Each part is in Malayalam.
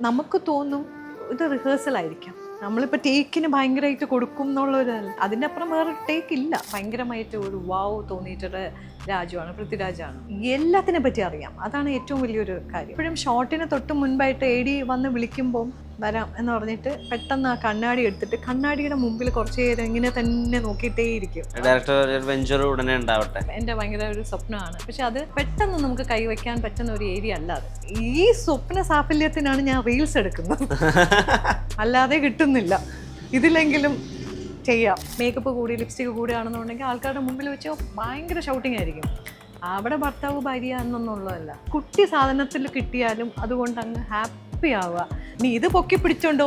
നമുക്ക് തോന്നും ഇത് റിഹേഴ്സൽ ആയിരിക്കാം, നമ്മളിപ്പോൾ ടേക്കിന് ഭയങ്കരമായിട്ട് കൊടുക്കും എന്നുള്ളൊരു, അതിൻ്റെ അപ്പുറം വേറെ ടേക്ക് ഇല്ല. ഭയങ്കരമായിട്ട് ഒരു വാവ് തോന്നിയിട്ടൊരു രാജുവാണ്, പൃഥ്വിരാജാണ്. എല്ലാത്തിനെ പറ്റി അറിയാം, അതാണ് ഏറ്റവും വലിയൊരു കാര്യം. ഇപ്പോഴും ഷോട്ടിന് തൊട്ട് മുൻപായിട്ട് എ ഡി വന്ന് വിളിക്കുമ്പം വരാം എന്ന് പറഞ്ഞിട്ട് പെട്ടെന്ന് ആ കണ്ണാടി എടുത്തിട്ട് കണ്ണാടിയുടെ മുമ്പിൽ കുറച്ച് നേരം ഇങ്ങനെ തന്നെ നോക്കിയിട്ടേ ഇരിക്കും. ഉടനെ ഉണ്ടാവട്ടെ എൻ്റെ ഭയങ്കര ഒരു സ്വപ്നമാണ്. പക്ഷെ അത് പെട്ടെന്ന് നമുക്ക് കൈവയ്ക്കാൻ പറ്റുന്ന ഒരു ഏരിയ അല്ല അത്. ഈ സ്വപ്ന സാഫല്യത്തിനാണ് ഞാൻ റീൽസ് എടുക്കുന്നത്, അല്ലാതെ കിട്ടുന്നില്ല. ഇതിലെങ്കിലും ചെയ്യാം. മേക്കപ്പ് കൂടി ലിപ്സ്റ്റിക് കൂടുകയാണെന്നുണ്ടെങ്കിൽ ആൾക്കാരുടെ മുമ്പിൽ വെച്ച് ഭയങ്കര ഷൗട്ടിങ് ആയിരിക്കും. അവിടെ ഭർത്താവ് ഭാര്യ എന്നൊന്നുള്ളതല്ല, കുട്ടി സാധനത്തിൽ കിട്ടിയാലും അതുകൊണ്ട് അങ്ങ് ഹാപ്പി ആവുക. നീ ഇത് പൊക്കി പിടിച്ചോണ്ടോ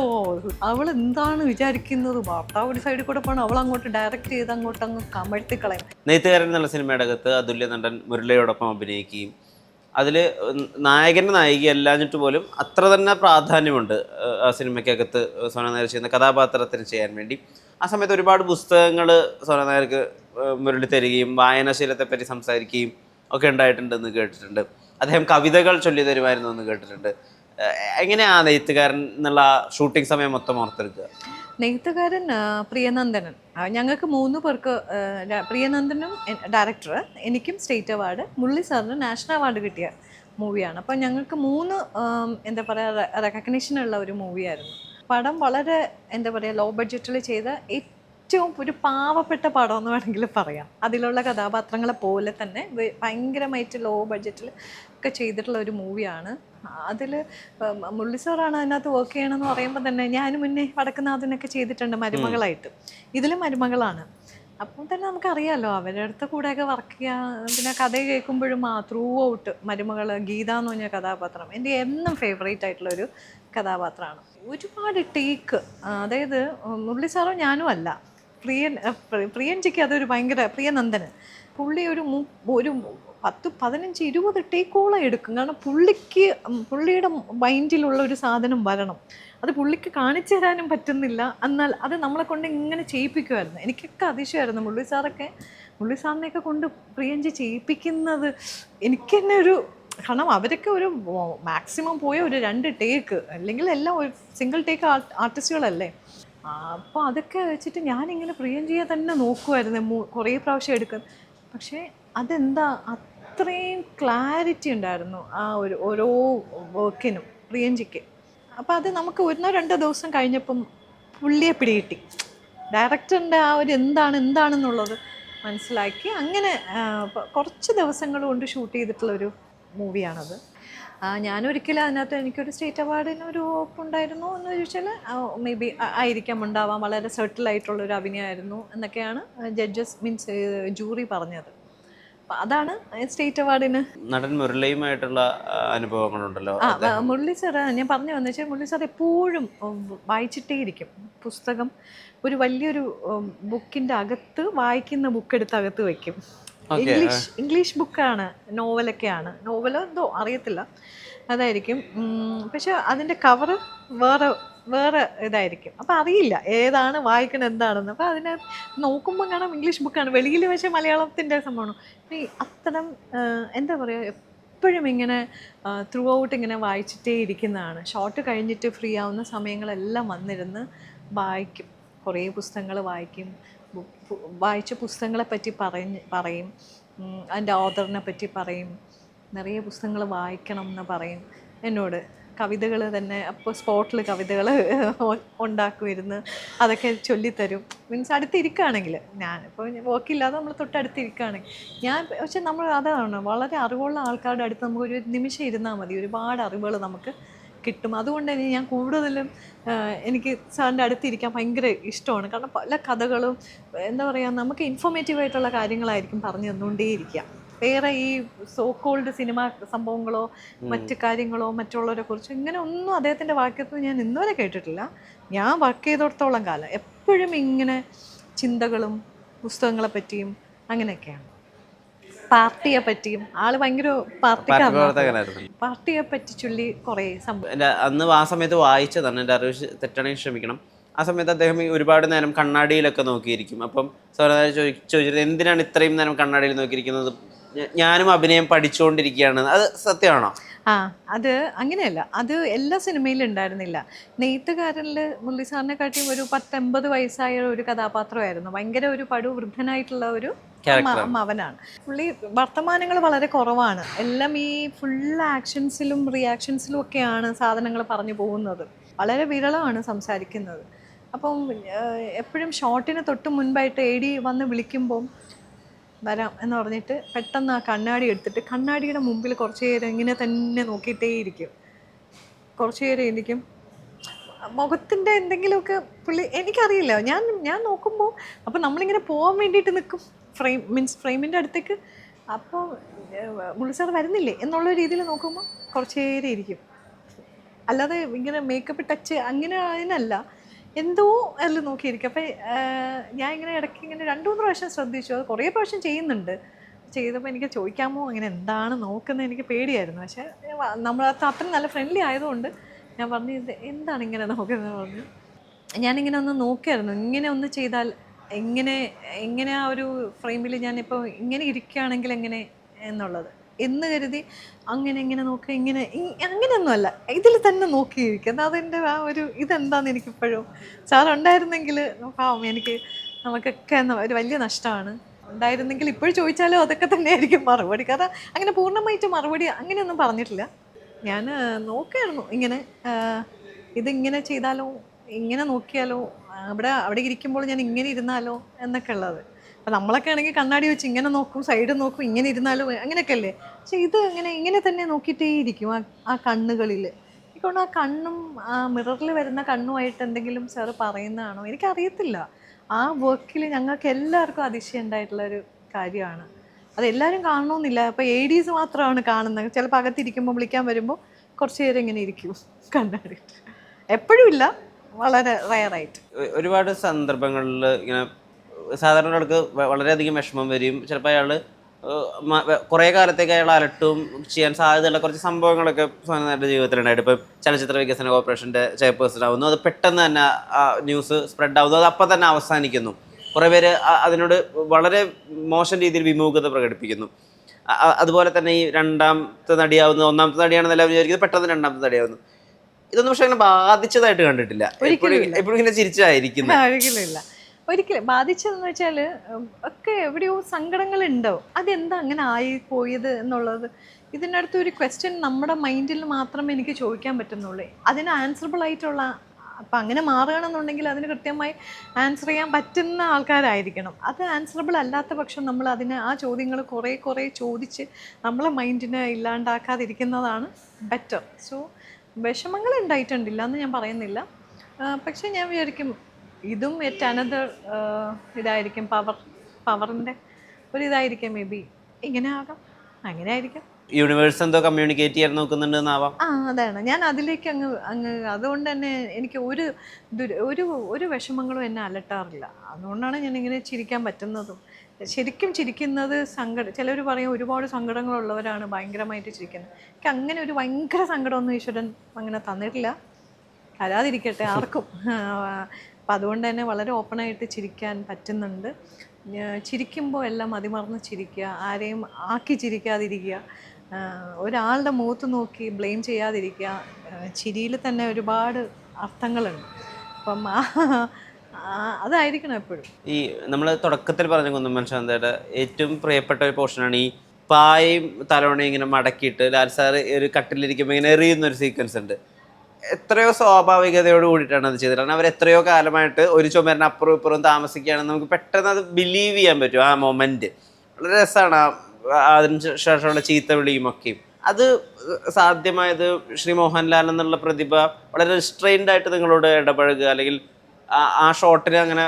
അവൾ എന്താണ് വിചാരിക്കുന്നത്, ഭർത്താവ് ഒരു സൈഡിൽ കൂടെ പോകണം, അവൾ അങ്ങോട്ട് ഡയറക്റ്റ് ചെയ്ത് അങ്ങോട്ട് അങ്ങ് കമഴ്ത്തിക്കളയും. നെയ്ത്തുകാരൻ എന്നുള്ള സിനിമയുടെ അകത്ത് അതുല്യ നടൻ മുരളിയോടൊപ്പം അഭിനയിക്കുകയും അതിൽ നായകൻ്റെ നായിക അല്ലാഞ്ഞിട്ട് പോലും അത്ര തന്നെ പ്രാധാന്യമുണ്ട് ആ സിനിമയ്ക്കകത്ത് സോന നായർ ചെയ്യുന്ന കഥാപാത്രത്തിന് ചെയ്യാൻ വേണ്ടി. ആ സമയത്ത് ഒരുപാട് പുസ്തകങ്ങൾ സോന നായർക്ക് മുരളി തരികയും വായനാശീലത്തെപ്പറ്റി സംസാരിക്കുകയും ഒക്കെ ഉണ്ടായിട്ടുണ്ടെന്ന് കേട്ടിട്ടുണ്ട്. അദ്ദേഹം കവിതകൾ ചൊല്ലി തരുമായിരുന്നു എന്ന് കേട്ടിട്ടുണ്ട്. എങ്ങനെയാണ് നെയ്ത്തുകാരൻ എന്നുള്ള ഷൂട്ടിംഗ് സമയം മൊത്തം ഓർത്തെടുക്കുക? നെയ്ത്തുകാരൻ പ്രിയനന്ദനൻ, ഞങ്ങൾക്ക് 3 പേർക്ക്, പ്രിയനന്ദനും ഡയറക്ടർ, എനിക്കും സ്റ്റേറ്റ് അവാർഡ്, മുരളി സാറിന് നാഷണൽ അവാർഡ് കിട്ടിയ മൂവിയാണ്. അപ്പോൾ ഞങ്ങൾക്ക് 3 എന്താ പറയുക റെക്കഗ്നിഷനുള്ള ഒരു മൂവിയായിരുന്നു. പടം വളരെ എന്താ പറയുക ലോ ബഡ്ജറ്റിൽ ചെയ്ത ഏറ്റവും ഒരു പാവപ്പെട്ട പടം എന്ന് വേണമെങ്കിൽ പറയാം. അതിലുള്ള കഥാപാത്രങ്ങളെ പോലെ തന്നെ ഭയങ്കരമായിട്ട് ലോ ബഡ്ജറ്റിൽ ഒക്കെ ചെയ്തിട്ടുള്ള ഒരു മൂവിയാണ്. അതിൽ മുരളി സാറാണ് അതിനകത്ത് വർക്ക് ചെയ്യണമെന്ന് പറയുമ്പോൾ തന്നെ ഞാൻ മുന്നേ വടക്കുന്നാഥനൊക്കെ ചെയ്തിട്ടുണ്ട് മരുമകളായിട്ട്, ഇതിലും മരുമകളാണ്. അപ്പം തന്നെ നമുക്കറിയാമല്ലോ അവരുടെ അടുത്ത കൂടെയൊക്കെ വർക്ക് ചെയ്യാൻ. പിന്നെ കഥ കേൾക്കുമ്പോഴും ത്രൂ ഔട്ട് മരുമകൾ ഗീത എന്ന് പറഞ്ഞ കഥാപാത്രം എൻ്റെ എന്നും ഫേവറേറ്റ് ആയിട്ടുള്ളൊരു കഥാപാത്രമാണ്. ഒരുപാട് ടേക്ക്, അതായത് മുരളി സാറോ ഞാനും അല്ല, പ്രിയൻജിക്ക് അതൊരു ഭയങ്കര, പ്രിയനന്ദന് പുള്ളി ഒരു 10, 15, 20 ടേക്കോളം എടുക്കും. കാരണം പുള്ളിയുടെ മൈൻഡിലുള്ള ഒരു സാധനം വരണം, അത് പുള്ളിക്ക് കാണിച്ചു തരാനും പറ്റുന്നില്ല, എന്നാൽ അത് നമ്മളെ കൊണ്ട് ഇങ്ങനെ ചെയ്യിപ്പിക്കുമായിരുന്നു. എനിക്കൊക്കെ അതിശയമായിരുന്നു മുരളി സാറിനെയൊക്കെ കൊണ്ട് പ്രിയഞ്ചി ചെയ്യിപ്പിക്കുന്നത്. എനിക്ക് തന്നെ ഒരു, കാരണം അവരൊക്കെ ഒരു മാക്സിമം പോയ ഒരു 2 ടേക്ക്, അല്ലെങ്കിൽ എല്ലാം ഒരു സിംഗിൾ ടേക്ക് ആർട്ടിസ്റ്റുകളല്ലേ. അപ്പോൾ അതൊക്കെ വെച്ചിട്ട് ഞാനിങ്ങനെ പ്രിയഞ്ചിയെ തന്നെ നോക്കുമായിരുന്നു കുറേ പ്രാവശ്യം എടുക്കും. പക്ഷേ അതെന്താ അത്രയും ക്ലാരിറ്റി ഉണ്ടായിരുന്നു ആ ഒരു ഓരോ വർക്കിനും പ്രിയഞ്ചിക്ക്. അപ്പോൾ അത് നമുക്ക് 1-2 ദിവസം കഴിഞ്ഞപ്പം പുള്ളിയെ പിടികിട്ടി, ഡയറക്ടറിൻ്റെ ആ ഒരു എന്താണെന്നുള്ളത് മനസ്സിലാക്കി. അങ്ങനെ കുറച്ച് ദിവസങ്ങൾ കൊണ്ട് ഷൂട്ട് ചെയ്തിട്ടുള്ളൊരു മൂവിയാണത്. ഞാനൊരിക്കലും അതിനകത്ത് എനിക്കൊരു സ്റ്റേറ്റ് അവാർഡിന് ഒരു ഹോപ്പുണ്ടായിരുന്നു എന്ന് ചോദിച്ചാൽ മേ ബി ആയിരിക്കാം, ഉണ്ടാവാം. വളരെ സെറ്റിലായിട്ടുള്ളൊരു അഭിനയമായിരുന്നു എന്നൊക്കെയാണ് ജഡ്ജസ് ജൂറി പറഞ്ഞത്. അതാണ് സ്റ്റേറ്റ് അവാർഡിന്. നടൻ മുരളിയുമായിട്ടുള്ള അനുഭവങ്ങളുണ്ടല്ലോ. മുരളി സാർ, ഞാൻ പറഞ്ഞു വന്നു വെച്ചാൽ മുരളി സാർ എപ്പോഴും വായിച്ചിട്ടേ ഇരിക്കും പുസ്തകം. ഒരു വലിയൊരു ബുക്കിൻ്റെ അകത്ത് വായിക്കുന്ന ബുക്ക് എടുത്ത് അകത്ത് വയ്ക്കും. ഇംഗ്ലീഷ് ബുക്കാണ്, നോവലൊക്കെയാണ്, നോവലോ എന്തോ അറിയത്തില്ല, അതായിരിക്കും. പക്ഷെ അതിൻ്റെ കവറ് വേറെ ഇതായിരിക്കും. അപ്പോൾ അറിയില്ല ഏതാണ് വായിക്കുന്നത് എന്താണെന്ന്. അപ്പോൾ അതിനെ നോക്കുമ്പോൾ കാണാം ഇംഗ്ലീഷ് ബുക്കാണ്, വെളിയിൽ വെച്ച മലയാളത്തിൻ്റെ സംഭവമാണ്. ഈ അത്തരം എന്താ പറയുക, എപ്പോഴും ഇങ്ങനെ ത്രൂ ഔട്ട് ഇങ്ങനെ വായിച്ചിട്ടേ ഇരിക്കുന്നതാണ്. ഷോട്ട് കഴിഞ്ഞിട്ട് ഫ്രീ ആവുന്ന സമയങ്ങളെല്ലാം വന്നിരുന്ന് വായിക്കും, കുറേ പുസ്തകങ്ങൾ വായിക്കും. വായിച്ച പുസ്തകങ്ങളെ പറ്റി പറയും, അതിൻ്റെ ഓഥറിനെ പറ്റി പറയും. നിറയെ പുസ്തകങ്ങൾ വായിക്കണം എന്ന് പറയും എന്നോട്. കവിതകൾ തന്നെ അപ്പോൾ സ്പോട്ടിൽ കവിതകൾ ഉണ്ടാക്കുമായിരുന്നു, അതൊക്കെ ചൊല്ലിത്തരും. മീൻസ് അടുത്തിരിക്കുകയാണെങ്കിൽ, ഞാനിപ്പോൾ വർക്കില്ലാതെ നമ്മൾ തൊട്ടടുത്തിരിക്കുകയാണെങ്കിൽ പക്ഷെ നമ്മൾ അതാണ് വളരെ അറിവുള്ള ആൾക്കാരുടെ അടുത്ത് നമുക്കൊരു നിമിഷം ഇരുന്നാൽ മതി, ഒരുപാട് അറിവുകൾ നമുക്ക് കിട്ടും. അതുകൊണ്ട് തന്നെ ഞാൻ കൂടുതലും എനിക്ക് സാറിൻ്റെ അടുത്തിരിക്കാൻ ഭയങ്കര ഇഷ്ടമാണ്. കാരണം പല കഥകളും എന്താ പറയുക നമുക്ക് ഇൻഫോർമേറ്റീവായിട്ടുള്ള കാര്യങ്ങളായിരിക്കും പറഞ്ഞു തന്നുകൊണ്ടേയിരിക്കുക. വേറെ ഈ സോ കോൾഡ് സിനിമ സംഭവങ്ങളോ മറ്റു കാര്യങ്ങളോ മറ്റുള്ളവരെ കുറിച്ച് ഇങ്ങനെ ഒന്നും അദ്ദേഹത്തിൻ്റെ വാക്യത്തിൽ ഞാൻ ഇന്നുവരെ കേട്ടിട്ടില്ല. ഞാൻ വർക്ക് ചെയ്തിടത്തോളം കാലം എപ്പോഴും ഇങ്ങനെ ചിന്തകളും പുസ്തകങ്ങളെ പറ്റിയും അങ്ങനെയൊക്കെയാണ്. പാർട്ടിയെ പറ്റിയും ആള് ഭയങ്കര പാർട്ടിയെ പറ്റി ചൊല്ലി കുറേ സംഭവം അന്ന് ആ സമയത്ത് വായിച്ചതാണ്. എൻ്റെ അറിവ് തെറ്റാണെങ്കിൽ ക്ഷമിക്കണം. ആ സമയത്ത് അദ്ദേഹം ഒരുപാട് നേരം കണ്ണാടിയിലൊക്കെ നോക്കിയിരിക്കും. അപ്പം സോന ചോദിച്ചത് എന്തിനാണ് ഇത്രയും നേരം കണ്ണാടിയിൽ നോക്കിയിരിക്കുന്നത്, ഞാനും അഭിനയം പഠിച്ചുകൊണ്ടിരിക്കുകയാണ്, അത് സത്യമാണോ? ആ അത് അങ്ങനെയല്ല, അത് എല്ലാ സിനിമയിലും ഉണ്ടായിരുന്നില്ല. നെയ്ത്തുകാരനിൽ മുരളി സാറിനെ കാട്ടിയും ഒരു 10-50 വയസ്സായ ഒരു കഥാപാത്രമായിരുന്നു. ഭയങ്കര ഒരു വൃദ്ധനായിട്ടുള്ള ഒരു അവനാണ് പുള്ളി. വർത്തമാനങ്ങൾ വളരെ കുറവാണ്, എല്ലാം ഈ ഫുൾ ആക്ഷൻസിലും റിയാക്ഷൻസിലും ഒക്കെയാണ് സാധനങ്ങൾ പറഞ്ഞു പോകുന്നത്. വളരെ വിരളമാണ് സംസാരിക്കുന്നത്. അപ്പം എപ്പോഴും ഷോട്ടിന് തൊട്ട് മുൻപായിട്ട് AD വന്ന് വിളിക്കുമ്പം വരാം എന്ന് പറഞ്ഞിട്ട് പെട്ടെന്ന് ആ കണ്ണാടി എടുത്തിട്ട് കണ്ണാടിയുടെ മുമ്പിൽ കുറച്ച് നേരം ഇങ്ങനെ തന്നെ നോക്കിയിട്ടേയിരിക്കും. കുറച്ച് നേരം ഇരിക്കും. മുഖത്തിൻ്റെ എന്തെങ്കിലുമൊക്കെ പുള്ളി, എനിക്കറിയില്ല, ഞാൻ നോക്കുമ്പോൾ അപ്പോൾ നമ്മളിങ്ങനെ പോകാൻ വേണ്ടിയിട്ട് നിൽക്കും, ഫ്രെയിമിൻ്റെ അടുത്തേക്ക്. അപ്പോൾ മുരളി സാർ വരുന്നില്ലേ എന്നുള്ള രീതിയിൽ നോക്കുമ്പോൾ കുറച്ച് നേരം ഇരിക്കും. അല്ലാതെ ഇങ്ങനെ മേക്കപ്പ് ടച്ച് അങ്ങനെ അതിനല്ല, എന്തോ അതിൽ നോക്കിയിരിക്കും. അപ്പം ഞാൻ ഇങ്ങനെ ഇടയ്ക്ക് ഇങ്ങനെ 2-3 പ്രാവശ്യം ശ്രദ്ധിച്ചു. അത് കുറേ പ്രാവശ്യം ചെയ്യുന്നുണ്ട്. ചെയ്തപ്പോൾ എനിക്ക് ചോദിക്കാമോ അങ്ങനെ എന്താണ് നോക്കുന്നത് എനിക്ക് പേടിയായിരുന്നു. പക്ഷേ നമ്മളത് അത്രയും നല്ല ഫ്രണ്ട്ലി ആയതുകൊണ്ട് ഞാൻ പറഞ്ഞു ഇത് എന്താണ് ഇങ്ങനെ നോക്കുന്നത് പറഞ്ഞു. ഞാനിങ്ങനെ ഒന്ന് നോക്കിയായിരുന്നു, ഇങ്ങനെ ഒന്ന് ചെയ്താൽ എങ്ങനെ ആ ഒരു ഫ്രെയിമിൽ ഞാനിപ്പോൾ ഇങ്ങനെ ഇരിക്കുകയാണെങ്കിൽ എങ്ങനെ എന്നുള്ളത് എന്ന് കരുതി അങ്ങനെ നോക്കുക. അങ്ങനെയൊന്നുമല്ല, ഇതിൽ തന്നെ നോക്കിയിരിക്കുന്നത്. അതെൻ്റെ ആ ഒരു ഇതെന്താന്ന് എനിക്കിപ്പോഴും. സാറുണ്ടായിരുന്നെങ്കിൽ പാവം, നമുക്കൊക്കെ ഒരു വലിയ നഷ്ടമാണ്. ഉണ്ടായിരുന്നെങ്കിൽ ഇപ്പോഴും ചോദിച്ചാലും അതൊക്കെ തന്നെയായിരിക്കും മറുപടി. കാരണം അങ്ങനെ പൂർണ്ണമായിട്ട് മറുപടി അങ്ങനെയൊന്നും പറഞ്ഞിട്ടില്ല. ഞാൻ നോക്കുകയായിരുന്നു ഇങ്ങനെ, ഇതിങ്ങനെ ചെയ്താലോ, ഇങ്ങനെ നോക്കിയാലോ, അവിടെ ഇരിക്കുമ്പോൾ ഞാൻ ഇങ്ങനെ ഇരുന്നാലോ എന്നൊക്കെ ഉള്ളത്. അപ്പം നമ്മളൊക്കെ ആണെങ്കിൽ കണ്ണാടി വെച്ച് ഇങ്ങനെ നോക്കും, സൈഡ് നോക്കും, ഇങ്ങനെ ഇരുന്നാലും അങ്ങനെയൊക്കെ അല്ലേ. പക്ഷെ ഇത് ഇങ്ങനെ തന്നെ നോക്കിയിട്ടേ ഇരിക്കും ആ കണ്ണുകളിൽ. എനിക്കൊണ്ട് ആ കണ്ണും ആ മിററിൽ വരുന്ന കണ്ണുമായിട്ട് എന്തെങ്കിലും സാറ് പറയുന്നതാണോ എനിക്കറിയത്തില്ല. ആ വർക്കിൽ ഞങ്ങൾക്ക് എല്ലാവർക്കും അതിശയം ഉണ്ടായിട്ടുള്ളൊരു കാര്യമാണ്. അതെല്ലാവരും കാണണമെന്നില്ല. അപ്പോൾ ADs മാത്രമാണ് കാണുന്നത്. ചിലപ്പോൾ അകത്തിരിക്കുമ്പോൾ വിളിക്കാൻ വരുമ്പോൾ കുറച്ച് നേരം ഇങ്ങനെ ഇരിക്കും കണ്ണാടി. എപ്പോഴും ഇല്ല, വളരെ റയറായിട്ട്. ഒരുപാട് സന്ദർഭങ്ങളിൽ ഇങ്ങനെ സാധാരണ ഒരാൾക്ക് വളരെയധികം വിഷമം വരും. ചിലപ്പോൾ അയാൾ കുറേ കാലത്തേക്ക് അയാൾ അലട്ടും ചെയ്യാൻ സാധ്യതയുള്ള കുറച്ച് സംഭവങ്ങളൊക്കെ സ്വന്തമായിട്ട് ജീവിതത്തിലുണ്ടായിട്ട്. ഇപ്പം ചലച്ചിത്ര വികസന കോർപ്പറേഷൻ്റെ ചെയർപേഴ്സൺ ആവുന്നു, അത് പെട്ടെന്ന് തന്നെ ആ ന്യൂസ് സ്പ്രെഡ് ആവുന്നു, അത് അപ്പം തന്നെ അവസാനിക്കുന്നു. കുറേ പേര് അതിനോട് വളരെ മോശം രീതിയിൽ വിമുഖത പ്രകടിപ്പിക്കുന്നു. അതുപോലെ തന്നെ ഈ രണ്ടാമത്തെ നടിയാവുന്നത് ഒന്നാമത്തെ നടിയാണെന്ന് എല്ലാവരും വിചാരിക്കുന്നത്, പെട്ടെന്ന് രണ്ടാമത്തെ നടിയാവുന്നു. ഇതൊന്നും പക്ഷെ അങ്ങനെ ബാധിച്ചതായിട്ട് കണ്ടിട്ടില്ല. എപ്പോഴും ഇങ്ങനെ ചിരിച്ചായിരിക്കുന്നു. ഒരിക്കലും ബാധിച്ചതെന്ന് വെച്ചാൽ ഒക്കെ എവിടെയോ സങ്കടങ്ങളുണ്ടോ, അതെന്താ അങ്ങനെ ആയിപ്പോയത് എന്നുള്ളത് ഇതിനടുത്ത് ഒരു ക്വസ്റ്റ്യൻ നമ്മുടെ മൈൻഡിൽ മാത്രമേ എനിക്ക് ചോദിക്കാൻ പറ്റുന്നുള്ളൂ. അതിന് ആൻസറബിൾ ആയിട്ടുള്ള, അപ്പം അങ്ങനെ മാറുകയാണെന്നുണ്ടെങ്കിൽ അതിന് കൃത്യമായി ആൻസർ ചെയ്യാൻ പറ്റുന്ന ആൾക്കാരായിരിക്കണം. അത് ആൻസറബിൾ അല്ലാത്ത പക്ഷം നമ്മൾ ആ ചോദ്യങ്ങൾ കുറേ ചോദിച്ച് നമ്മളെ മൈൻഡിനെ ഇല്ലാണ്ടാക്കാതിരിക്കുന്നതാണ് ബെറ്റർ. സോ വിഷമങ്ങൾ ഉണ്ടായിട്ടുണ്ടില്ല എന്ന് ഞാൻ പറയുന്നില്ല. പക്ഷെ ഞാൻ വിചാരിക്കും ഇതും എറ്റ് അനദർ ഇതായിരിക്കും, പവറിൻ്റെ ഒരു ഇതായിരിക്കും. മേ ബി ഇങ്ങനെ ആകാം, അങ്ങനെ ആയിരിക്കും. യൂണിവേഴ്സ് എന്തോ കമ്മ്യൂണിക്കേറ്റ് ചെയ്യാൻ നോക്കുന്നുണ്ടെന്നാവാം. അതാണ് ഞാൻ അതിലേക്ക് അങ്ങ് അതുകൊണ്ട് തന്നെ എനിക്ക് ഒരു വിഷമങ്ങളും എന്നെ അലട്ടാറില്ല. അതുകൊണ്ടാണ് ഞാൻ ഇങ്ങനെ ചിരിക്കാൻ പറ്റുന്നതും. ശരിക്കും ചിരിക്കുന്നത് ചിലർ പറയും ഒരുപാട് സങ്കടങ്ങളുള്ളവരാണ് ഭയങ്കരമായിട്ട് ചിരിക്കുന്നത്. എനിക്ക് അങ്ങനെ ഒരു ഭയങ്കര സങ്കടമൊന്നും ഈശ്വരൻ അങ്ങനെ തന്നിട്ടില്ല, തരാതിരിക്കട്ടെ ആർക്കും. അപ്പം അതുകൊണ്ട് തന്നെ വളരെ ഓപ്പണായിട്ട് ചിരിക്കാൻ പറ്റുന്നുണ്ട്. ചിരിക്കുമ്പോൾ എല്ലാം മതിമറന്ന് ചിരിക്കുക, ആരെയും ആക്കി ചിരിക്കാതിരിക്കുക, ഒരാളുടെ മുഖത്ത് നോക്കി ബ്ലെയിം ചെയ്യാതിരിക്കുക. ചിരിയിൽ തന്നെ ഒരുപാട് അർത്ഥങ്ങളുണ്ട്. അപ്പം അതായിരിക്കണം എപ്പോഴും. ഈ നമ്മൾ തുടക്കത്തിൽ പറഞ്ഞ കുന്നമ്മൻ ശാന്തയുടെ ഏറ്റവും പ്രിയപ്പെട്ട ഒരു പോർഷനാണ് ഈ പായയും തലോണയും ഇങ്ങനെ മടക്കിയിട്ട് ലാൽ സാറ് ഒരു കട്ടിലിരിക്കുമ്പോൾ ഇങ്ങനെ എറിയുന്നൊരു സീക്വൻസ് ഉണ്ട്. എത്രയോ സ്വാഭാവികതയോട് കൂടിയിട്ടാണ് അത് ചെയ്തത്. കാരണം അവർ എത്രയോ കാലമായിട്ട് ഒരു ചുമരിന് അപ്പുറവും ഇപ്പുറവും താമസിക്കുകയാണെന്ന് നമുക്ക് പെട്ടെന്ന് അത് ബിലീവ് ചെയ്യാൻ പറ്റും. ആ മൊമെൻറ്റ് വളരെ രസമാണ്. അതിന് ശേഷമുള്ള ചീത്ത വിളിയും ഒക്കെയും അത് സാധ്യമായത് ശ്രീ മോഹൻലാൽ എന്നുള്ള പ്രതിഭ വളരെ റിസ്ട്രെയിൻഡ് ആയിട്ട് നിങ്ങളോട് ഇടപഴകുക, അല്ലെങ്കിൽ ആ ഷോട്ടിന് അങ്ങനെ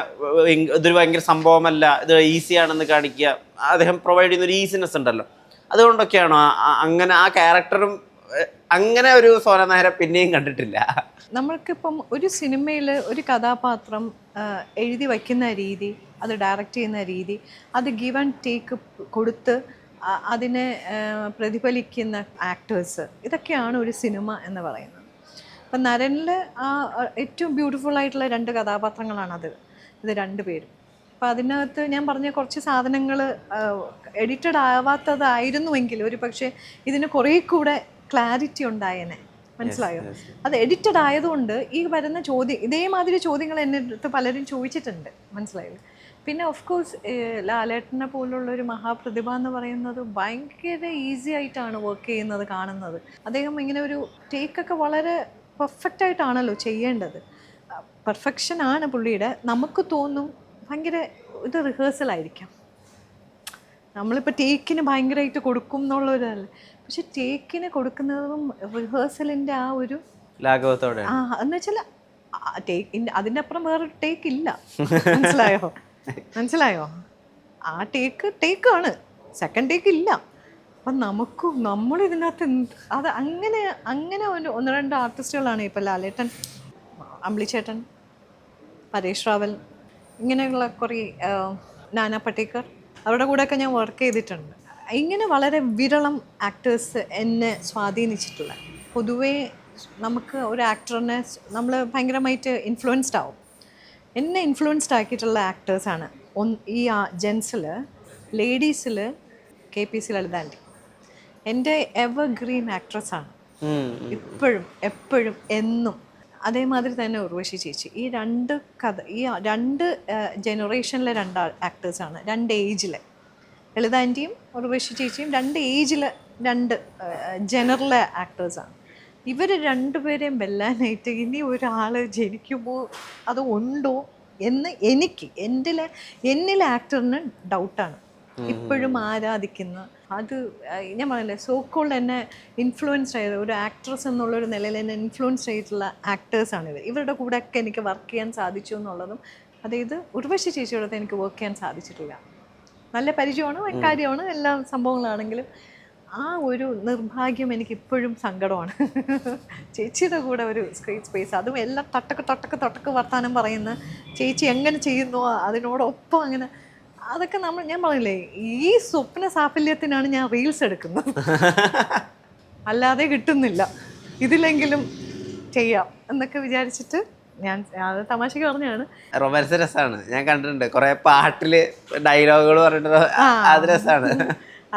ഇതൊരു ഭയങ്കര സംഭവമല്ല, ഇത് ഈസിയാണെന്ന് കാണിക്കുക, അദ്ദേഹം പ്രൊവൈഡ് ചെയ്യുന്നൊരു ഈസിനെസ് ഉണ്ടല്ലോ, അതുകൊണ്ടൊക്കെയാണോ അങ്ങനെ ആ ക്യാരക്ടറും അങ്ങനെ ഒരു സോന നായരെ പിന്നെയും കണ്ടിട്ടില്ല? നമ്മൾക്കിപ്പം ഒരു സിനിമയിൽ ഒരു കഥാപാത്രം എഴുതി വയ്ക്കുന്ന രീതി, അത് ഡയറക്റ്റ് ചെയ്യുന്ന രീതി, അത് ഗിവ് ആൻഡ് ടേക്ക് കൊടുത്ത് അതിനെ പ്രതിഫലിക്കുന്ന ആക്ടേഴ്സ്, ഇതൊക്കെയാണ് ഒരു സിനിമ എന്ന് പറയുന്നത്. അപ്പം നരനിൽ ആ ഏറ്റവും ബ്യൂട്ടിഫുൾ ആയിട്ടുള്ള 2 കഥാപാത്രങ്ങളാണത്, ഇത് 2 പേരും. അപ്പം അതിനകത്ത് ഞാൻ പറഞ്ഞ കുറച്ച് സാധനങ്ങൾ എഡിറ്റഡ് ആവാത്തതായിരുന്നുവെങ്കിൽ ഒരു പക്ഷേ ഇതിന് കുറേ കൂടെ ക്ലാരിറ്റി ഉണ്ടായേനെ. മനസ്സിലായോ? അത് എഡിറ്റഡ് ആയതുകൊണ്ട് ഈ വരുന്ന ഇതേമാതിരി ചോദ്യങ്ങൾ എൻ്റെ അടുത്ത് പലരും ചോദിച്ചിട്ടുണ്ട്. മനസ്സിലായില്ലേ? പിന്നെ ഓഫ് കോഴ്സ് ലാലേട്ടനെ പോലുള്ള ഒരു മഹാപ്രതിഭ എന്ന് പറയുന്നത് ഭയങ്കര ഈസി ആയിട്ടാണ് വർക്ക് ചെയ്യുന്നത് കാണുന്നത്. അദ്ദേഹം ഇങ്ങനെ ഒരു ടേക്കൊക്കെ വളരെ പെർഫെക്റ്റ് ആയിട്ടാണല്ലോ ചെയ്യേണ്ടത്. പെർഫെക്ഷൻ ആണ് പുള്ളിയുടെ. നമുക്ക് തോന്നും ഭയങ്കര ഇത് റിഹേഴ്സലായിരിക്കാം, നമ്മളിപ്പോൾ ടേക്കിന് ഭയങ്കരമായിട്ട് കൊടുക്കും എന്നുള്ളൊരല്ല. പക്ഷെ ടേക്കിന് കൊടുക്കുന്നതും റിഹേഴ്സലിൻ്റെ ആ ഒരു ലാഘവത്തോടെ എന്ന് വെച്ചാൽ അതിൻ്റെ അപ്പുറം വേറൊരു ടേക്ക് ഇല്ല. മനസ്സിലായോ? ആ ടേക്കാണ്, സെക്കൻഡ് ടേക്ക് ഇല്ല. അപ്പം നമ്മളിതിനകത്ത് അത് അങ്ങനെ ഒന്ന് രണ്ട് ആർട്ടിസ്റ്റുകളാണ് ഇപ്പം ലാലേട്ടൻ, അമ്പിളിച്ചേട്ടൻ, പരേഷ് റാവൽ, ഇങ്ങനെയുള്ള കുറേ നാനാ പട്ടേക്കർ, അവരുടെ കൂടെയൊക്കെ ഞാൻ വർക്ക് ചെയ്തിട്ടുണ്ട്. ഇങ്ങനെ വളരെ വിരളം ആക്ടേഴ്സ് എന്നെ സ്വാധീനിച്ചിട്ടുള്ള. പൊതുവേ നമുക്ക് ഒരു ആക്ടറിനെ നമ്മൾ ഭയങ്കരമായിട്ട് ഇൻഫ്ലുവൻസ്ഡ് ആവും. എന്നെ ഇൻഫ്ലുവൻസ്ഡ് ആക്കിയിട്ടുള്ള ആക്ടേഴ്സാണ് ഈ ജെൻസിൽ. ലേഡീസിൽ KPC ലളിതാൻറ്റി എൻ്റെ എവർഗ്രീൻ ആക്ട്രസ്സാണ് എപ്പോഴും എന്നും. അതേമാതിരി തന്നെ ഉർവശി ചേച്ചി. ഈ രണ്ട് ജനറേഷനിലെ ആക്ടേഴ്സാണ്, രണ്ട് ഏജിലെ. ലളിതാൻറ്റിയും ഉർവശി ചേച്ചിയും രണ്ട് ഏജിലെ ജനറൽ ആക്ടേഴ്സാണ്. ഇവർ രണ്ടുപേരെയും വെല്ലാനായിട്ട് ഇനി ഒരാൾ ജനിക്കുമോ അത് ഉണ്ടോ എന്ന് എന്നിലെ ആക്ടറിന് ഡൗട്ടാണ്. ഇപ്പോഴും ആരാധിക്കുന്ന അത് ഞാൻ പറഞ്ഞില്ലേ, സോക്കോൾഡ് എന്നെ ഇൻഫ്ലുവൻസ് ചെയ്ത ഒരു ആക്ട്രസ് എന്നുള്ളൊരു നിലയിൽ എന്നെ ഇൻഫ്ലുവൻസ് ചെയ്തിട്ടുള്ള ആക്ടേഴ്സാണ് ഇവരുടെ കൂടെയൊക്കെ എനിക്ക് വർക്ക് ചെയ്യാൻ സാധിച്ചു എന്നുള്ളതും. അതായത് ഉർവശി ചേച്ചിയോടൊത്ത് എനിക്ക് വർക്ക് ചെയ്യാൻ സാധിച്ചിട്ടില്ല. നല്ല പരിചയമാണ്, കാര്യമാണ്, എല്ലാ സംഭവങ്ങളാണെങ്കിലും ആ ഒരു നിർഭാഗ്യം എനിക്കിപ്പോഴും സങ്കടമാണ്. ചേച്ചിയുടെ കൂടെ ഒരു സ്ക്രീൻ സ്പേസ്, അതും എല്ലാം തട്ടക്ക് വർത്താനം പറയുന്ന ചേച്ചി എങ്ങനെ ചെയ്യുന്നു അതിനോടൊപ്പം അങ്ങനെ അതൊക്കെ ഞാൻ പറയില്ലേ, ഈ സ്വപ്ന സാഫല്യത്തിനാണ് ഞാൻ റീൽസ് എടുക്കുന്നത്, അല്ലാതെ കിട്ടുന്നില്ല. ഇതിലെങ്കിലും ചെയ്യാം എന്നൊക്കെ വിചാരിച്ചിട്ട് ഞാൻ അത് തമാശക്ക് പറഞ്ഞാണ്. റൊമാൻസ് രസമാണ്, ഞാൻ കണ്ടിട്ടുണ്ട് കുറെ പാട്ടില് ഡയലോഗുകൾ പറഞ്ഞിട്ട്, അത് രസമാണ്.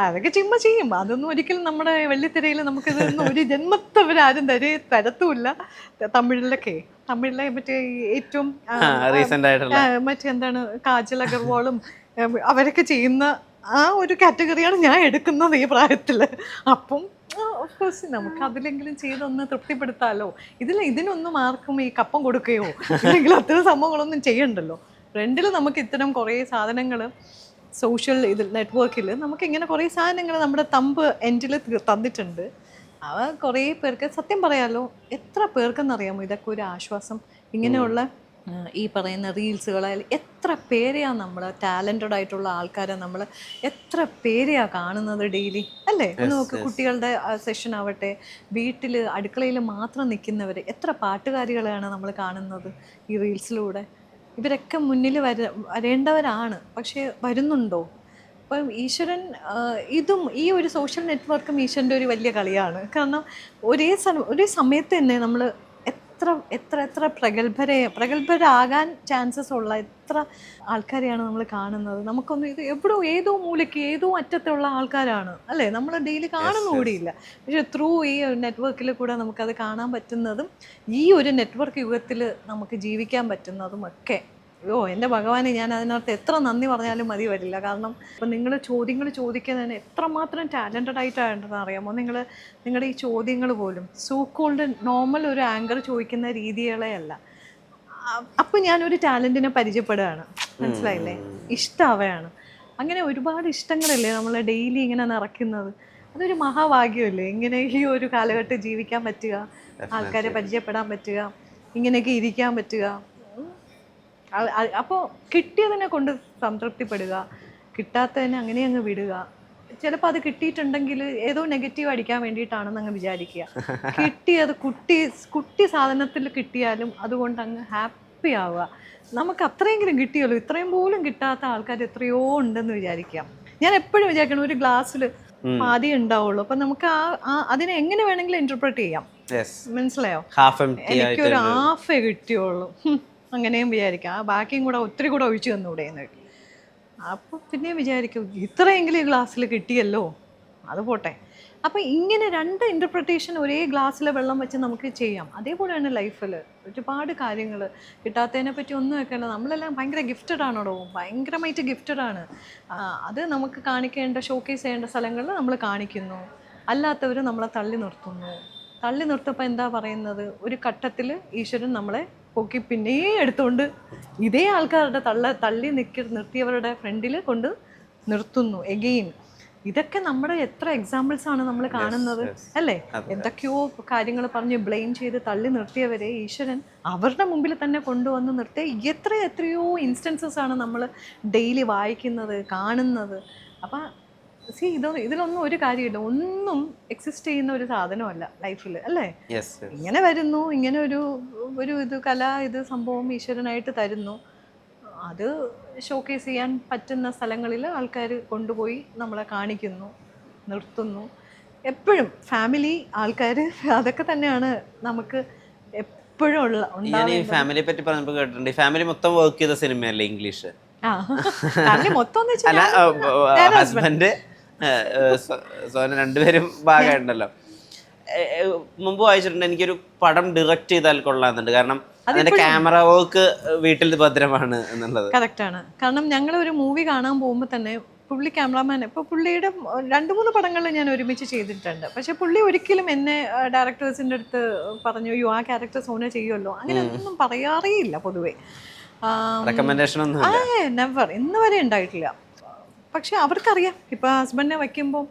അതൊക്കെ ചുമ്മാ ചെയ്യും. അതൊന്നും ഒരിക്കലും നമ്മുടെ വെള്ളിത്തിരയിൽ നമുക്കിതൊന്നും ഒരു ജന്മത്തവരാരും തരത്തുമില്ല. തമിഴിലെ മറ്റേ ഏറ്റവും മറ്റെന്താണ് കാജൽ അഗർവാളും അവരൊക്കെ ചെയ്യുന്ന ആ ഒരു കാറ്റഗറിയാണ് ഞാൻ എടുക്കുന്നത് ഈ പ്രായത്തിൽ. അപ്പം ഓഫ്കോഴ്സ് നമുക്ക് അതിലെങ്കിലും ചെയ്തൊന്ന് തൃപ്തിപ്പെടുത്താമല്ലോ. ഇതിനൊന്നും ആർക്കും ഈ കപ്പം കൊടുക്കുകയോ അല്ലെങ്കിൽ അത്തരം സംഭവങ്ങളൊന്നും ചെയ്യണ്ടല്ലോ. ഫ്രണ്ടിൽ നമുക്ക് ഇത്തരം കുറേ സാധനങ്ങൾ സോഷ്യൽ നെറ്റ്വർക്കിൽ നമുക്കിങ്ങനെ കുറേ സാധനങ്ങൾ നമ്മുടെ തമ്പ് എൻഡിൽ തന്നിട്ടുണ്ട്. അവ കുറേ പേർക്ക് സത്യം പറയാമല്ലോ, എത്ര പേർക്കെന്നറിയാമോ ഇതൊക്കെ ഒരു ആശ്വാസം. ഇങ്ങനെയുള്ള ഈ പറയുന്ന റീൽസുകളായാലും എത്ര പേരെയാണ് നമ്മൾ ടാലൻറ്റഡ് ആയിട്ടുള്ള ആൾക്കാരെ നമ്മൾ എത്ര പേരെയാണ് കാണുന്നത് ഡെയിലി, അല്ലേ? നോക്ക്, കുട്ടികളുടെ സെഷൻ ആവട്ടെ, വീട്ടിൽ അടുക്കളയിൽ മാത്രം നിൽക്കുന്നവർ, എത്ര പാട്ടുകാരികളെയാണ് നമ്മൾ കാണുന്നത് ഈ റീൽസിലൂടെ. ഇവരൊക്കെ മുന്നിൽ വരേണ്ടവരാണ്, പക്ഷേ വരുന്നുണ്ടോ? അപ്പം ഈശ്വരൻ ഈ ഒരു സോഷ്യൽ നെറ്റ്വർക്കും ഈശ്വരൻ്റെ ഒരു വലിയ കളിയാണ്. കാരണം ഒരേ സമയത്ത് തന്നെ നമ്മൾ എത്ര പ്രഗത്ഭരാകാൻ ചാൻസസ് ഉള്ള എത്ര ആൾക്കാരെയാണ് നമ്മൾ കാണുന്നത്. നമുക്കൊന്നും ഏതോ മൂലയ്ക്ക് ഏതോ അറ്റത്തുള്ള ആൾക്കാരാണ്, അല്ലേ? നമ്മൾ ഡെയിലി കാണുന്ന കൂടിയില്ല. പക്ഷെ ത്രൂ ഈ നെറ്റ്വർക്കിൽ കൂടെ നമുക്കത് കാണാൻ പറ്റുന്നതും ഈ ഒരു നെറ്റ്വർക്ക് യുഗത്തിൽ നമുക്ക് ജീവിക്കാൻ പറ്റുന്നതും ഒക്കെ എൻ്റെ ഭഗവാനെ, ഞാൻ അതിനകത്ത് എത്ര നന്ദി പറഞ്ഞാലും മതി വരില്ല. കാരണം ഇപ്പം നിങ്ങൾ ചോദ്യങ്ങൾ ചോദിക്കുന്നതിന് എത്രമാത്രം ടാലൻറ്റഡ് ആയിട്ടാണെന്ന് അറിയാമോ? നിങ്ങളുടെ ഈ ചോദ്യങ്ങൾ പോലും സോക്കോൾഡ് നോർമൽ ഒരു ആങ്കർ ചോദിക്കുന്ന രീതികളെ അല്ല. അപ്പം ഞാനൊരു ടാലൻറ്റിനെ പരിചയപ്പെടുകയാണ്, മനസ്സിലായില്ലേ? ഇഷ്ടമാവുകയാണ്. അങ്ങനെ ഒരുപാട് ഇഷ്ടങ്ങളല്ലേ നമ്മൾ ഡെയിലി ഇങ്ങനെ നിറയ്ക്കുന്നത്. അതൊരു മഹാഭാഗ്യമല്ലേ, ഇങ്ങനെ ഈ ഒരു കാലഘട്ടം ജീവിക്കാൻ പറ്റുക, ആൾക്കാരെ പരിചയപ്പെടാൻ പറ്റുക, ഇങ്ങനെയൊക്കെ ഇരിക്കാൻ പറ്റുക. അപ്പോൾ കിട്ടിയതിനെ കൊണ്ട് സംതൃപ്തിപ്പെടുക, കിട്ടാത്തതിനെ അങ്ങനെ അങ്ങ് വിടുക. ചിലപ്പോൾ അത് കിട്ടിയിട്ടുണ്ടെങ്കിൽ ഏതോ നെഗറ്റീവ് അടിക്കാൻ വേണ്ടിയിട്ടാണെന്ന് അങ്ങ് വിചാരിക്കുക. കിട്ടിയത് കുട്ടി സാധനത്തിൽ കിട്ടിയാലും അതുകൊണ്ട് അങ്ങ് ഹാപ്പി ആവുക. നമുക്ക് അത്രയെങ്കിലും കിട്ടിയല്ലോ, ഇത്രയും പോലും കിട്ടാത്ത ആൾക്കാർ എത്രയോ ഉണ്ടെന്ന് വിചാരിക്കാം. ഞാൻ എപ്പോഴും വിചാരിക്കണം ഒരു ഗ്ലാസ്സിൽ പാതി ഉണ്ടാവുള്ളൂ, അപ്പം നമുക്ക് അതിനെ എങ്ങനെ വേണമെങ്കിലും ഇന്റർപ്രറ്റ് ചെയ്യാം. മനസ്സിലായോ? എനിക്കൊരു ഹാഫേ കിട്ടിയുള്ളൂ, അങ്ങനെയും വിചാരിക്കാം. ആ ബാക്കിയും കൂടെ ഒത്തിരി കൂടെ ഒഴിച്ചു തന്നൂടെ എന്ന്. അപ്പോൾ പിന്നെ വിചാരിക്കും ഇത്രയെങ്കിലും ഈ ഗ്ലാസ്സിൽ കിട്ടിയല്ലോ, അത് പോട്ടെ. അപ്പം ഇങ്ങനെ രണ്ട് ഇൻ്റർപ്രിട്ടേഷൻ ഒരേ ഗ്ലാസ്സിലെ വെള്ളം വെച്ച് നമുക്ക് ചെയ്യാം. അതേപോലെയാണ് ലൈഫിൽ ഒരുപാട് കാര്യങ്ങൾ കിട്ടാത്തതിനെ പറ്റി ഒന്നും വെക്കല്ല. നമ്മളെല്ലാം ഭയങ്കര ഗിഫ്റ്റഡ് ആണോടോ, ഭയങ്കരമായിട്ട് ഗിഫ്റ്റഡ് ആണ്. അത് നമുക്ക് കാണിക്കേണ്ട, ഷോക്കേസ് ചെയ്യേണ്ട സ്ഥലങ്ങളിൽ നമ്മൾ കാണിക്കുന്നു, അല്ലാത്തവർ നമ്മളെ തള്ളി നിർത്തുന്നു. തള്ളി നിർത്തപ്പോൾ എന്താ പറയുന്നത്, ഒരു ഘട്ടത്തിൽ ഈശ്വരൻ നമ്മളെ പൊക്കി പിന്നെയും എടുത്തുകൊണ്ട് ഇതേ ആൾക്കാരുടെ തള്ളി നിർത്തിയവരുടെ ഫ്രണ്ടിൽ കൊണ്ട് നിർത്തുന്നു എഗെയിൻ. ഇതൊക്കെ നമ്മുടെ എത്ര എക്സാമ്പിൾസ് ആണ് നമ്മൾ കാണുന്നത് അല്ലേ? എന്തൊക്കെയോ കാര്യങ്ങൾ പറഞ്ഞ് ബ്ലെയിം ചെയ്ത് തള്ളി നിർത്തിയവരെ ഈശ്വരൻ അവരുടെ മുമ്പിൽ തന്നെ കൊണ്ടുവന്ന് നിർത്തിയ എത്രയോ ഇൻസ്റ്റൻസസ് ആണ് നമ്മൾ ഡെയിലി വായിക്കുന്നത്, കാണുന്നത്. അപ്പം ഇതിലൊന്നും ഒരു കാര്യമില്ല, ഒന്നും എക്സിസ്റ്റ് ചെയ്യുന്ന ഒരു സാധനമല്ല ലൈഫിൽ അല്ലേ? ഇങ്ങനെ വരുന്നു, ഇങ്ങനെ ഒരു ഇത് സംഭവം ഈശ്വരനായിട്ട് തരുന്നു, അത് ഷോക്കേസ് ചെയ്യാൻ പറ്റുന്ന സ്ഥലങ്ങളിൽ ആൾക്കാർ കൊണ്ടുപോയി നമ്മളെ കാണിക്കുന്നു, നിർത്തുന്നു. എപ്പോഴും ഫാമിലി, ആൾക്കാർ, അതൊക്കെ തന്നെയാണ് നമുക്ക് എപ്പോഴും ഫാമിലിയെ പറ്റി പറഞ്ഞപ്പോൾ കേട്ടിട്ടുണ്ട്, ഫാമിലി മൊത്തം വർക്ക് ചെയ്ത സിനിമയല്ലേ ഇംഗ്ലീഷ്? മൊത്തം ഹസ്ബൻഡ് സോന രണ്ടുപേരും ഭാഗമുണ്ടല്ലോ. മുമ്പ് വായിച്ചിട്ടുണ്ട്, എനിക്കൊരു പടം ഡയറക്റ്റ് ചെയ്താൽ കൊള്ളാമെന്നുണ്ട്, കാരണം അതിന്റെ ക്യാമറ വർക്ക് വീട്ടിൽ ഭദ്രമാണ് എന്നുള്ളത്. കറക്റ്റാണ്. കാരണം ഞങ്ങൾ ഒരു മൂവി കാണാൻ പോകുമ്പോൾ തന്നെ പുള്ളി ക്യാമറാമാൻ, ഇപ്പോൾ പുള്ളിയുടെ 2-3 പടങ്ങളിൽ ഞാൻ ഒരുമിച്ച് ചെയ്തിട്ടുണ്ട്. പക്ഷെ പുള്ളി ഒരിക്കലും എന്നെ ഡയറക്ടേഴ്സിൻ്റെ അടുത്ത് പറഞ്ഞു, അയ്യോ ആ ക്യാരക്ടർ സോന ചെയ്യുമല്ലോ, അങ്ങനെ ഒന്നും പറയാറേയില്ല പൊതുവേ. റെക്കമെൻഡേഷൻ ഒന്നും നെവർ, ഇന്ന് വരെ ഉണ്ടായിട്ടില്ല. പക്ഷെ അവർക്കറിയാം, ഇപ്പോൾ ഹസ്ബൻഡിനെ വയ്ക്കുമ്പോൾ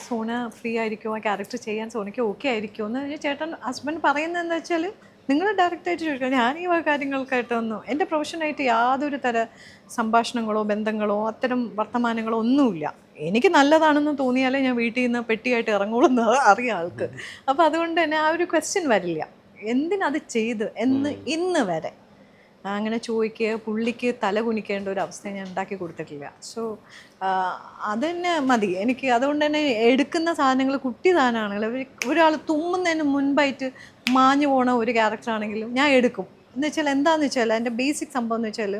സോന ഫ്രീ ആയിരിക്കുമോ, ആ ക്യാരക്ടർ ചെയ്യാൻ സോനയ്ക്ക് ഓക്കെ ആയിരിക്കുമോ എന്ന് ചേട്ടൻ ഹസ്ബൻഡ് പറയുന്നതെന്ന് വെച്ചാൽ, നിങ്ങൾ ഡയറക്റ്റായിട്ട് ചോദിക്കുക, ഞാൻ ഈ കാര്യങ്ങൾക്കായിട്ടൊന്നും എൻ്റെ പ്രൊഫഷനായിട്ട് യാതൊരു തര സംഭാഷണങ്ങളോ ബന്ധങ്ങളോ അത്തരം വർത്തമാനങ്ങളോ ഒന്നുമില്ല. എനിക്ക് നല്ലതാണെന്ന് തോന്നിയാലേ ഞാൻ വീട്ടിൽ നിന്ന് പെട്ടിയായിട്ട് ഇറങ്ങുള്ളൂ എന്ന് അറിയാം ആൾക്ക്. അപ്പോൾ അതുകൊണ്ട് തന്നെ ആ ഒരു ക്വസ്റ്റ്യൻ വരില്ല, എന്തിനത് ചെയ്ത് എന്ന് ഇന്ന് വരെ അങ്ങനെ ചോദിക്കുക. പുള്ളിക്ക് തല കുനിക്കേണ്ട ഒരു അവസ്ഥ ഞാൻ ഉണ്ടാക്കി കൊടുത്തിട്ടില്ല. സോ അത് തന്നെ മതി എനിക്ക്. അതുകൊണ്ട് തന്നെ എടുക്കുന്ന സാധനങ്ങൾ കുട്ടി സാധനമാണെങ്കിലും, ഒരാൾ തുമ്മുന്നതിന് മുൻപായിട്ട് മാഞ്ഞു പോണ ഒരു ക്യാരക്ടറാണെങ്കിലും ഞാൻ എടുക്കും. എന്ന് വെച്ചാൽ എന്താണെന്ന് വെച്ചാൽ എൻ്റെ ബേസിക് സംഭവം എന്ന് വെച്ചാൽ,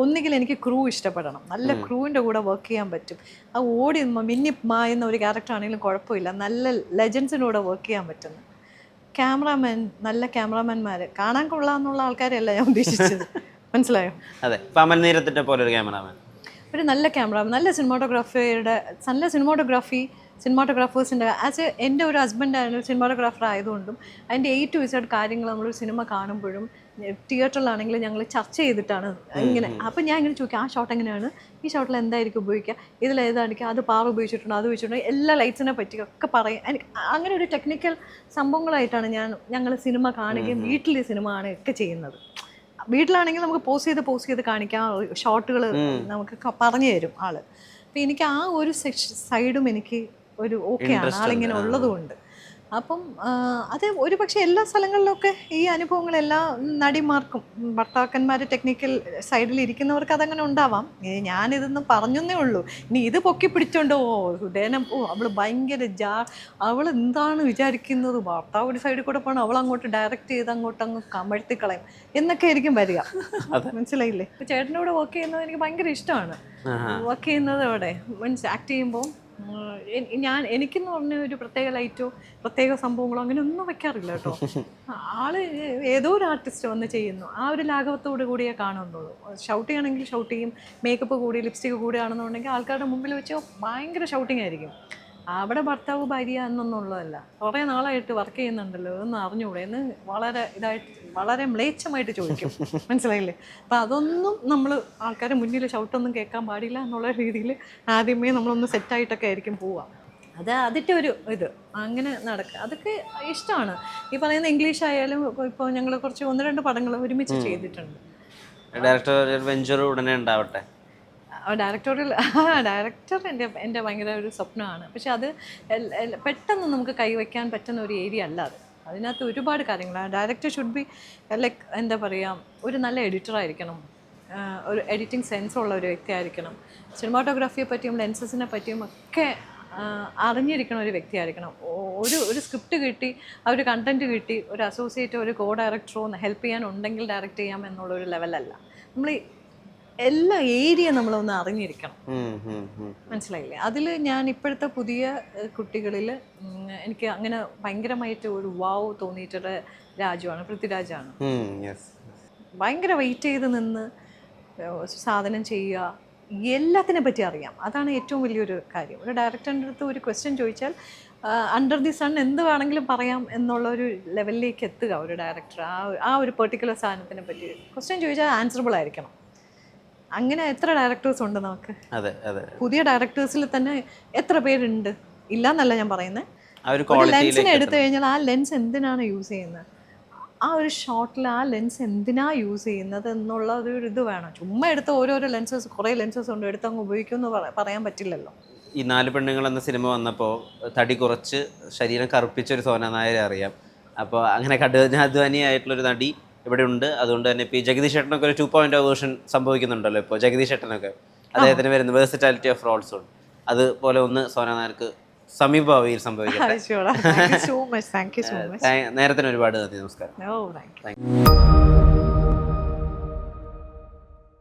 ഒന്നുകിൽ എനിക്ക് ക്രൂ ഇഷ്ടപ്പെടണം, നല്ല ക്രൂവിൻ്റെ കൂടെ വർക്ക് ചെയ്യാൻ പറ്റും. ആ ഓടി മിന്നി മായുന്ന ഒരു ക്യാരക്ടറാണെങ്കിലും കുഴപ്പമില്ല, നല്ല ലെജൻസിൻ്റെ കൂടെ വർക്ക് ചെയ്യാൻ പറ്റുന്നു. ക്യാമറാമാൻ, നല്ല ക്യാമറാമാൻമാർ കാണാൻ കൊള്ളാന്നുള്ള ആൾക്കാരെയല്ല ഞാൻ ഉദ്ദേശിച്ചത്, മനസ്സിലായോ? അതെ, പമൽ നീരത്തിൻ്റെ പോലെ ഒരു ക്യാമറാമാൻ, ഒരു നല്ല ക്യാമറാമാൻ, നല്ല സിനിമാറ്റോഗ്രാഫേഴ്സിൻ്റെ എൻ്റെ ഒരു ഹസ്ബൻഡായാലും സിനിമാറ്റോഗ്രാഫർ ആയതുകൊണ്ടും അതിൻ്റെ A to Z കാര്യങ്ങൾ നമ്മളൊരു സിനിമ കാണുമ്പോഴും തിയേറ്ററിലാണെങ്കിലും ഞങ്ങൾ ചർച്ച ചെയ്തിട്ടാണ് ഇങ്ങനെ. അപ്പം ഞാൻ ഇങ്ങനെ ചോദിക്കാം, ആ ഷോട്ട് എങ്ങനെയാണ്, ഈ ഷോട്ടിൽ എന്തായിരിക്കും ഉപയോഗിക്കുക, ഇതിലേതായിരിക്കും, അത് പാറ ഉപയോഗിച്ചിട്ടുണ്ടോ, അത് ഉപയോഗിച്ചിട്ടുണ്ടോ, എല്ലാ ലൈറ്റ്സിനെ പറ്റിയൊക്കെ പറയാം. എനിക്ക് അങ്ങനെ ഒരു ടെക്നിക്കൽ സംഭവങ്ങളായിട്ടാണ് ഞങ്ങൾ സിനിമ കാണുകയും വീട്ടിൽ സിനിമ കാണുകയൊക്കെ ചെയ്യുന്നത്. വീട്ടിലാണെങ്കിൽ നമുക്ക് പോസ് ചെയ്ത് കാണിക്കാം, ഷോട്ടുകൾ നമുക്ക് പറഞ്ഞു തരും ആള്. അപ്പം എനിക്ക് ആ ഒരു സൈഡും എനിക്ക് ഒരു ഓക്കെയാണ്, ആളിങ്ങനെ ഉള്ളതുകൊണ്ട്. അപ്പം അത് ഒരു പക്ഷേ എല്ലാ സ്ഥലങ്ങളിലൊക്കെ ഈ അനുഭവങ്ങളെല്ലാ നടിമാർക്കും ഭർത്താക്കന്മാർ ടെക്നിക്കൽ സൈഡിൽ ഇരിക്കുന്നവർക്ക് അതങ്ങനെ ഉണ്ടാവാം. ഞാനിതൊന്നും പറഞ്ഞേ ഉള്ളൂ. ഇനി ഇത് പൊക്കി പിടിച്ചോണ്ടോ ഹൃദയനം, അവൾ ഭയങ്കര അവൾ എന്താണ് വിചാരിക്കുന്നത്, ഭർത്താവ് ഒരു സൈഡിൽ കൂടെ പോകണം, അവൾ അങ്ങോട്ട് ഡയറക്റ്റ് ചെയ്ത് അങ്ങ് കമഴ്ത്തിക്കളയും എന്നൊക്കെ ആയിരിക്കും വരിക. മനസ്സിലായില്ലേ? ഇപ്പം ചേട്ടൻ്റെ കൂടെ വർക്ക് ചെയ്യുന്നത് എനിക്ക് ഭയങ്കര ഇഷ്ടമാണ്. വർക്ക് ചെയ്യുന്നത് അവിടെ മീൻസ് ആക്ട് ചെയ്യുമ്പോൾ എനിക്കെന്ന് പറഞ്ഞ ഒരു പ്രത്യേക ലൈറ്റോ പ്രത്യേക സംഭവങ്ങളോ അങ്ങനെ ഒന്നും വെക്കാറില്ല കേട്ടോ. ആള് ഏതോ ഒരു ആർട്ടിസ്റ്റ് വന്ന് ചെയ്യുന്നു, ആ ഒരു ലാഘവത്തോടു കൂടിയേ കാണുന്നുള്ളൂ. ഷൗട്ട് ചെയ്യണമെങ്കിൽ ഷൗട്ട് ചെയ്യും, മേക്കപ്പ് കൂടി ലിപ്സ്റ്റിക് കൂടിയാണെന്നുണ്ടെങ്കിൽ ആൾക്കാരുടെ മുമ്പിൽ വെച്ച് ഭയങ്കര ഷൗട്ടിങ് ആയിരിക്കും. അവിടെ ഭർത്താവ് ഭാര്യ എന്നൊന്നുള്ളതല്ല. കുറേ നാളായിട്ട് വർക്ക് ചെയ്യുന്നുണ്ടല്ലോ, എന്ന് അറിഞ്ഞുകൂടെ എന്ന് വളരെ മ്ലേച്ഛമായിട്ട് ചോദിക്കും. മനസ്സിലായില്ലേ? അപ്പം അതൊന്നും നമ്മൾ ആൾക്കാരുടെ മുന്നിൽ ഷൗട്ടൊന്നും കേൾക്കാൻ പാടില്ല എന്നുള്ള രീതിയിൽ ആദ്യമേ നമ്മളൊന്ന് സെറ്റായിട്ടൊക്കെ ആയിരിക്കും പോവുക. അതിൻ്റെ ഒരു ഇത് അങ്ങനെ നടക്കുക, അതൊക്കെ ഇഷ്ടമാണ്. ഈ പറയുന്ന ഇംഗ്ലീഷ് ആയാലും ഇപ്പോൾ ഞങ്ങൾ കുറച്ച് 1-2 പടങ്ങൾ ഒരുമിച്ച് ചെയ്തിട്ടുണ്ട്. ഡയറക്ടർ വെഞ്ചർ ഉടനെ ഉണ്ടാവട്ടെ. ഡയറക്ടർ എൻ്റെ ഭയങ്കര ഒരു സ്വപ്നമാണ്. പക്ഷെ അത് പെട്ടെന്ന് നമുക്ക് കൈവയ്ക്കാൻ പറ്റുന്ന ഒരു ഏരിയ അല്ല അത്. അതിനകത്ത് ഒരുപാട് കാര്യങ്ങളാണ്. ഡയറക്ടർ ഷുഡ് ബി ലൈക്ക് എന്താ പറയുക, ഒരു നല്ല എഡിറ്ററായിരിക്കണം, ഒരു എഡിറ്റിംഗ് സെൻസ് ഉള്ള ഒരു വ്യക്തി ആയിരിക്കണം, സിനിമാറ്റോഗ്രാഫിയെ പറ്റിയും ലെൻസസിനെ പറ്റിയും ഒക്കെ അറിഞ്ഞിരിക്കുന്ന ഒരു വ്യക്തിയായിരിക്കണം. ഒരു സ്ക്രിപ്റ്റ് കിട്ടി, ആ ഒരു കണ്ടൻറ്റ് കിട്ടി, ഒരു അസോസിയേറ്റോ ഒരു കോ ഡയറക്ടറോ ഹെൽപ്പ് ചെയ്യാനുണ്ടെങ്കിൽ ഡയറക്റ്റ് ചെയ്യാം എന്നുള്ളൊരു ലെവലല്ല. നമ്മൾ എല്ലാ ഏരിയ നമ്മളൊന്ന് അറിഞ്ഞിരിക്കണം. ഉം, ഉം, ഉം. മനസ്സിലായില്ലേ? അതിൽ ഞാൻ ഇപ്പോഴത്തെ പുതിയ കുട്ടികളിൽ എനിക്ക് അങ്ങനെ ഭയങ്കരമായിട്ട് ഒരു വാവ് തോന്നിയിട്ടുള്ള രാജുവാണ്, പൃഥ്വിരാജാണ്. Yes. ഭയങ്കര വെയിറ്റ് ചെയ്ത് നിന്ന് സാധനം ചെയ്യുക, എല്ലാത്തിനെ പറ്റി അറിയാം. അതാണ് ഏറ്റവും വലിയൊരു കാര്യം. ഒരു ഡയറക്ടറിൻ്റെ അടുത്ത് ഒരു ക്വസ്റ്റ്യൻ ചോദിച്ചാൽ അണ്ടർ ദി സൺ എന്ത് വേണമെങ്കിലും പറയാം എന്നുള്ള ഒരു ലെവലിലേക്ക് എത്തുക ഒരു ഡയറക്ടർ. ആ ഒരു പെർട്ടിക്കുലർ സാധനത്തിനെ പറ്റി ക്വസ്റ്റ്യൻ ചോദിച്ചാൽ ആൻസറബിൾ ആയിരിക്കണം. അങ്ങനെ എത്ര ഡയറക്ടേഴ്സ് ഉണ്ട് നമുക്ക്? അതെ അതെ, പുതിയ ഡയറക്ടേഴ്സിൽ തന്നെ എത്ര പേരുണ്ട്? ഇല്ല എന്നല്ല ഞാൻ പറയുന്നത്. ആ ഒരു ഒരു ലെൻസിനെ ക്വാളിറ്റിയിലേക്ക് എടുത്തു കഴിഞ്ഞാൽ ആ ലെൻസ് എന്തിനാണ് യൂസ് ചെയ്യുന്നത്, ആ ഒരു ഷോട്ടിൽ ആ ലെൻസ് എന്തിനാ യൂസ് ചെയ്യുന്നത് എന്നുള്ള ഒരു ഇത് വേണം. ചുമ്മാ എടുത്ത് ഓരോരോ ലെൻസസ്, കുറേ ലെൻസസ് ഉണ്ട്, എടുത്ത് അങ്ങ് ഉപയോഗിക്കുമെന്ന് പറയാൻ പറ്റില്ലല്ലോ. ഈ 4 പെണ്ണുങ്ങൾ എന്ന സിനിമ വന്നപ്പോൾ തടി കുറച്ച് ശരീരം കറുപ്പിച്ചൊരു സോന നായരെ അറിയാം. അപ്പോൾ അങ്ങനെ കഠിനാധ്വാനിയായിട്ടുള്ളൊരു നടി ഇവിടെ ഉണ്ട്. അതുകൊണ്ട് തന്നെ ഇപ്പോൾ ഈ ജഗദീഷ് ചേട്ടനൊക്കെ ഒരു 2.0 വേർഷൻ സംഭവിക്കുന്നുണ്ടല്ലോ. ഇപ്പോൾ ജഗദീഷ് ചേട്ടനൊക്കെ അദ്ദേഹത്തിന് വരുന്ന വേഴ്സിറ്റാലിറ്റി ഓഫ് റോൾസ് ഉണ്ട്. അതുപോലെ ഒന്ന് സോന നായർക്ക് സമീപഭാവിയിൽ സംഭവിക്കട്ടെ. So much, thank you so much. നേരത്തിന് ഒരുപാട് നന്ദി. നമസ്കാരം. ഓ താങ്ക് യു.